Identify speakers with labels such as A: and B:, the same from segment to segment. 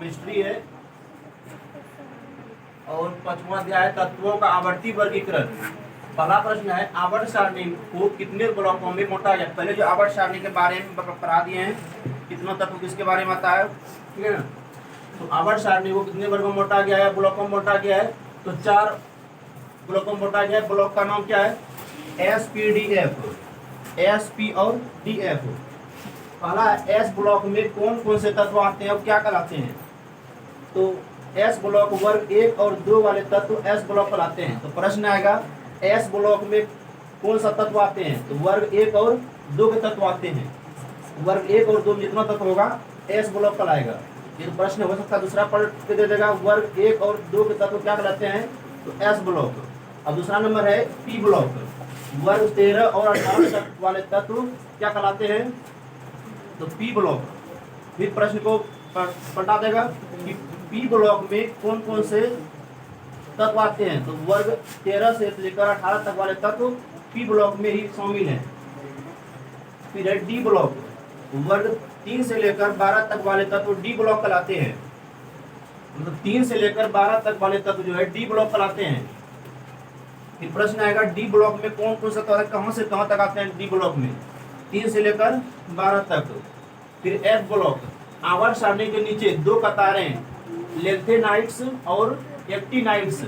A: Chemistry है और 5वां अध्याय है तत्वों का आवर्ती वर्गीकरण। पहला प्रश्न है आवर्त सारणी को कितने ब्लॉकों में बांटा गया। पहले जो आवर्त सारणी के बारे में पढ़ा दिए हैं, कितना तत्व किसके बारे में आता है, ठीक है ना। तो आवर्त सारणी को कितने वर्गों में बांटा गया है, ब्लॉकों में बांटा गया है, तो 4 ब्लॉकों में बांटा गया है। ब्लॉक का नाम क्या है, SPDF, SP और DF। पहला एस ब्लॉक में कौन कौन से तत्व आते हैं और क्या कहलाते हैं। तो एस ब्लॉक वर्ग 1 और 2 वाले तत्व एस ब्लॉक कहलाते हैं। तो प्रश्न आएगा एस ब्लॉक में कौन सा तत्व आते हैं, तो वर्ग 1 और 2 के तत्व आते हैं। वर्ग 1 और 2 में जितना तत्व होगा एस ब्लॉक कहलाएगा। ये तो प्रश्न हो सकता है दूसरा पढ़ के दे देगा, वर्ग 1 और 2 के तत्व क्या कहलाते हैं, तो एस ब्लॉक। अब दूसरा नंबर है पी ब्लॉक, वर्ग 13 और 18 वाले तत्व क्या कहलाते हैं, तो पी ब्लॉक। फिर प्रश्न को पलटा देगा कि पी ब्लॉक में कौन कौन से तत्व आते हैं, तो वर्ग 13 से लेकर 18 तक वाले तत्व पी ब्लॉक में ही शामिल हैं। फिर है डी ब्लॉक, वर्ग 3 से लेकर 12 तक वाले तत्व डी ब्लॉक कहलाते हैं। मतलब 3 से लेकर 12 तक वाले तत्व जो है डी ब्लॉक कहलाते हैं। फिर प्रश्न आएगा डी ब्लॉक में कौन कौन सा तत्व कहां से कहां तक आते हैं, डी ब्लॉक में 3 से लेकर 12 तक। फिर एफ ब्लॉक, आवर्त सारणी के नीचे 2 कतारें लेंथेनाइट्स और एक्टिनाइट्स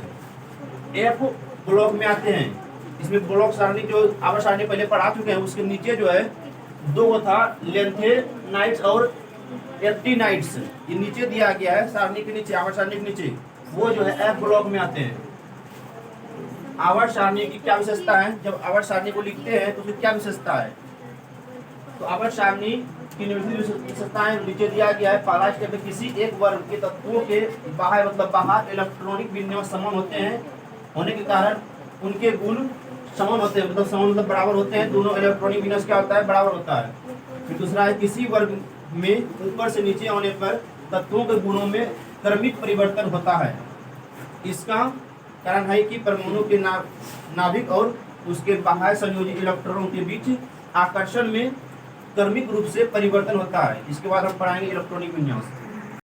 A: एफ ब्लॉक में आते हैं। इसमें ब्लॉक सारणी जो आवर्त सारणी पहले पढ़ा चुके हैं, उसके नीचे जो है 2 था लेंथेनाइट्स और एक्टिनाइट्स, ये नीचे दिया गया है सारणी के नीचे, आवर्त सारणी के नीचे, वो जो है एफ ब्लॉक में आते हैं। आवर्त सारणी की क्या विशेषता है, जब आवर्त सारणी को लिखते हैं तो उसकी क्या विशेषता है, तो आवर्त सारणी की विशेषताएं नीचे दिया गया है। पहला स्टेप है किसी एक वर्ग के तत्वों के बाहर मतलब बाहर इलेक्ट्रॉनिक विन्यास समान होते हैं, होने के कारण उनके गुण समान होते हैं, मतलब समान मतलब बराबर होते हैं। दोनों इलेक्ट्रॉनिक विन्यास क्या होता है, बराबर होता है। फिर दूसरा है किसी वर्ग में ऊपर से नीचे होने पर तत्वों के गुणों में क्रमिक परिवर्तन होता है। इसका कारण है कि परमाणु के नाभिक और उसके बाहर संयोजित इलेक्ट्रॉनों के बीच आकर्षण में क्रमिक रूप से परिवर्तन होता है। इसके बाद हम पढ़ाएंगे इलेक्ट्रॉनिक विन्यास।